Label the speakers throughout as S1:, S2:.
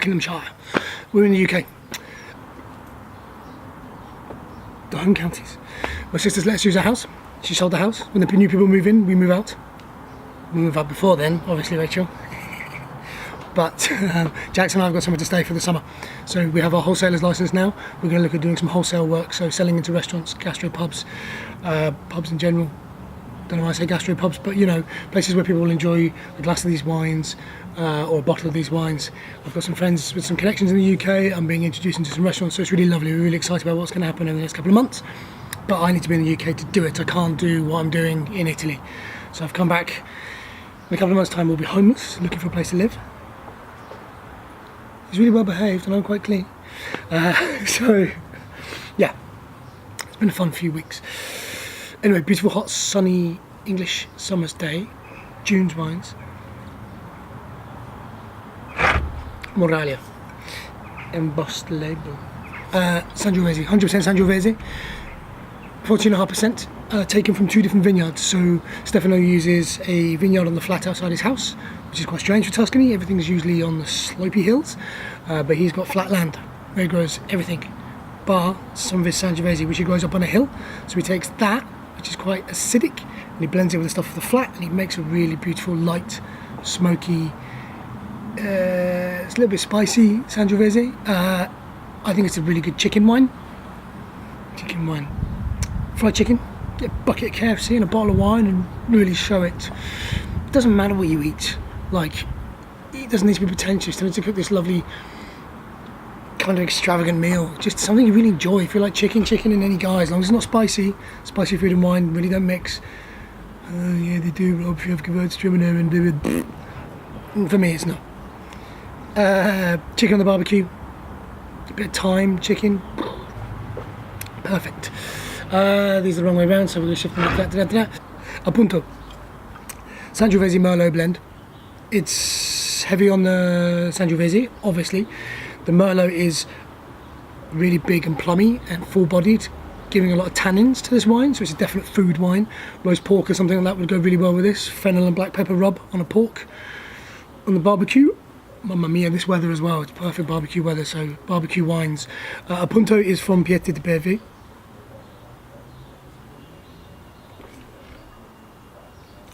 S1: Buckinghamshire. We're in the UK. The home counties. My sister's let us use her house. She sold the house. When the new people move in, we move out. We move out before then, obviously, Rachel. But Jackson and I have got somewhere to stay for the summer. So we have our wholesaler's license now. We're going to look at doing some wholesale work, so selling into restaurants, gastropubs, pubs in general. Don't know why I say gastropubs, but you know, places where people will enjoy a glass of these wines or a bottle of these wines. I've got some friends with some connections in the UK. I'm being introduced into some restaurants, so it's really lovely. We're really excited about what's going to happen in the next couple of months. But I need to be in the UK to do it. I can't do what I'm doing in Italy. So I've come back. In a couple of months' time, we'll be homeless, looking for a place to live. He's really well behaved and I'm quite clean. So, yeah, it's been a fun few weeks. Anyway, beautiful, hot, sunny English summer's day. June's wines. Moralia. Embossed label. Sangiovese, 100% Sangiovese. 14.5%, taken from 2 different vineyards. So Stefano uses a vineyard on the flat outside his house, which is quite strange for Tuscany. Everything's usually on the slopey hills, but he's got flat land where he grows everything, bar some of his Sangiovese, which he grows up on a hill. So he takes that, which is quite acidic, and he blends it with the stuff of the flat, and he makes a really beautiful, light, smoky, it's a little bit spicy Sangiovese. I think it's a really good chicken wine. Fried chicken, get a bucket of KFC and a bottle of wine and really show it. It doesn't matter what you eat, like, it doesn't need to be pretentious. You need to cook this lovely kind of extravagant meal, just something you really enjoy. If you like chicken in any guise, as long as it's not spicy food and wine really don't mix. Yeah, they do, Rob, you have Gewürztraminer and do it. For me, it's not. Chicken on the barbecue, a bit of thyme, chicken, perfect. These are the wrong way around, so we're going to shift them like that. Appunto. Sangiovese Merlot blend. It's heavy on the Sangiovese, obviously. The Merlot is really big and plummy and full-bodied, giving a lot of tannins to this wine, so it's a definite food wine. Roast pork or something like that would go really well with this. Fennel and black pepper rub on a pork. On the barbecue, mamma mia, this weather as well, it's perfect barbecue weather, so barbecue wines. Appunto is from Pieve di Pieve.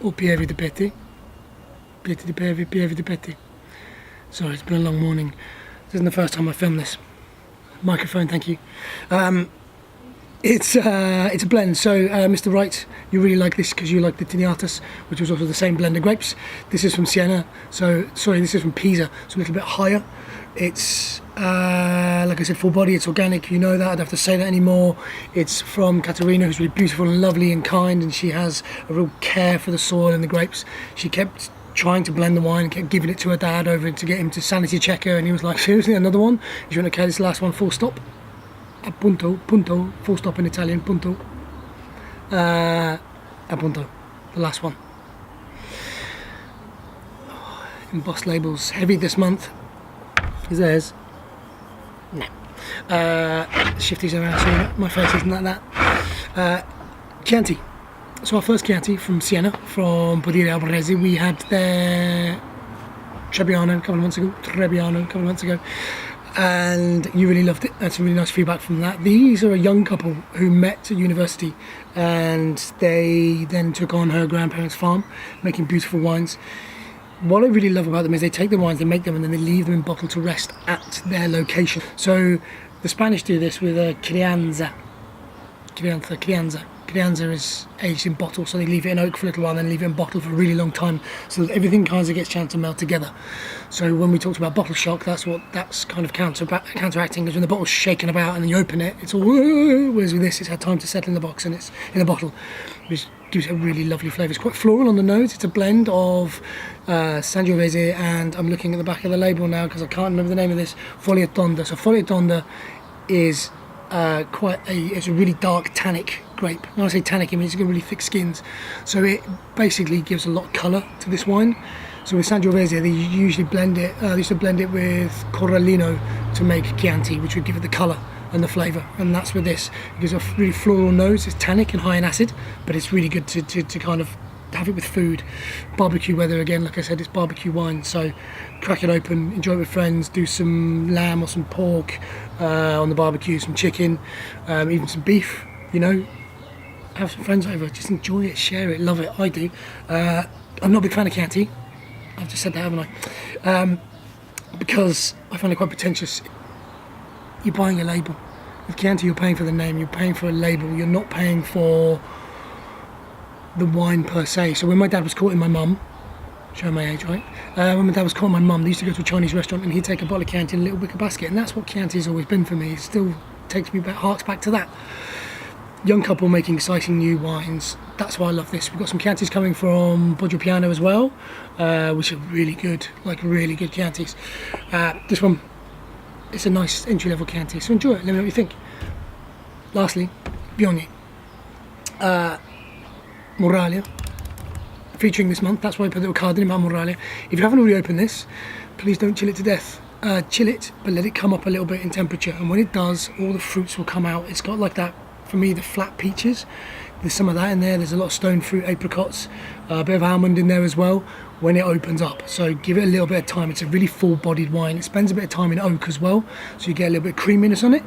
S1: Or Pieve di Pieve. Pieve di Pieve, Pieve di Pieve. Sorry, it's been a long morning. This isn't the first time I filmed this. Microphone, thank you. It's a blend, so Mr. Wright, you really like this because you like the Tiniatas, which was also the same blend of grapes. This is from Siena, this is from Pisa, so a little bit higher. It's, like I said, full body, it's organic, you know that, I don't have to say that anymore. It's from Caterina, who's really beautiful and lovely and kind, and she has a real care for the soil and the grapes. She kept trying to blend the wine and kept giving it to her dad over to get him to sanity check her, and he was like, seriously, another one? You want to okay, this last one, full stop? Appunto, punto, full stop in Italian, punto. Appunto, the last one. Embossed labels, heavy this month. Is theirs? No. Shift these around so my face isn't like that. Chianti. So our first Chianti from Siena, from Podere Albarese. We had their Trebbiano a couple of months ago. And you really loved it. That's some really nice feedback from that. These are a young couple who met at university, and they then took on her grandparents' farm, making beautiful wines. What I really love about them is they take the wines, they make them, and then they leave them in bottle to rest at their location. So the Spanish do this with a crianza. Crianza is aged in bottle, so they leave it in oak for a little while and then leave it in bottle for a really long time, so that everything kind of gets a chance to melt together. So when we talked about bottle shock, that's kind of counteracting, because when the bottle's shaking about and then you open it, it's all, whereas with this it's had time to settle in the box and it's in a bottle, which gives it a really lovely flavour. It's quite floral on the nose. It's a blend of Sangiovese and, I'm looking at the back of the label now because I can't remember the name of this, Foglia Tonda. So Foglia Tonda is it's a really dark tannic grape. When I say tannic, I mean it's got really thick skins, so it basically gives a lot of colour to this wine. So with Sangiovese, they usually blend it. They used to blend it with Corallino to make Chianti, which would give it the colour and the flavour. And that's with this. It gives a really floral nose. It's tannic and high in acid, but it's really good to kind of have it with food. Barbecue weather again, like I said, it's barbecue wine. So crack it open, enjoy it with friends, do some lamb or some pork on the barbecue, some chicken, even some beef, you know. Have some friends over, just enjoy it, share it, love it. I do. I'm not a big fan of Chianti. I've just said that, haven't I? Because I find it quite pretentious. You're buying a label. With Chianti, you're paying for the name, you're paying for a label, you're not paying for the wine per se. So when my dad was courting my mum, showing my age, right? When my dad was courting my mum, they used to go to a Chinese restaurant and he'd take a bottle of Chianti in a little wicker basket, and that's what Chianti's always been for me. It still takes me back, harks back to that. Young couple making exciting new wines. That's why I love this. We've got some Chiantis coming from Poggio Piano as well, which are really good, like really good Chiantis. This one, it's a nice entry-level Chianti, so enjoy it. Let me know what you think. Lastly, Viognier. Moralia, featuring this month. That's why I put a little card in about Moralia. If you haven't already opened this, please don't chill it to death. Chill it, but let it come up a little bit in temperature. And when it does, all the fruits will come out. It's got like that, for me, the flat peaches. There's some of that in there. There's a lot of stone fruit, apricots, a bit of almond in there as well when it opens up. So give it a little bit of time. It's a really full-bodied wine. It spends a bit of time in oak as well, so you get a little bit of creaminess on it.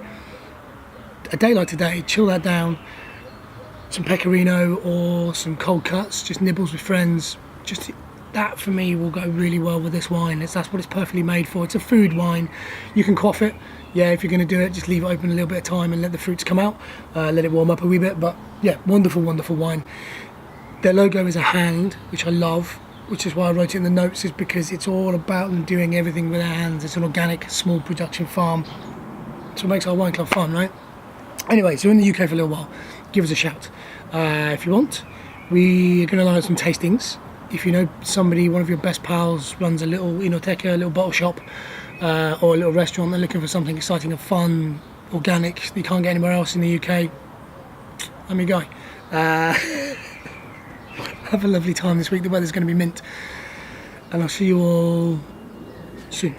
S1: A day like today, chill that down. Some pecorino or some cold cuts, just nibbles with friends. Just that for me will go really well with this wine. That's what it's perfectly made for. It's a food wine. You can quaff it. Yeah, if you're going to do it, just leave it open a little bit of time and let the fruits come out. Let it warm up a wee bit. But yeah, wonderful, wonderful wine. Their logo is a hand, which I love, which is why I wrote it in the notes, is because it's all about them doing everything with their hands. It's an organic, small production farm. So it makes our wine club fun, right? Anyway, so in the UK for a little while, give us a shout. If you want, we are going to line up some tastings. If you know somebody, one of your best pals runs a little enoteca, a little bottle shop, or a little restaurant, they're looking for something exciting and fun, organic, that you can't get anywhere else in the UK, I'm your guy. Have a lovely time this week. The weather's going to be mint. And I'll see you all soon.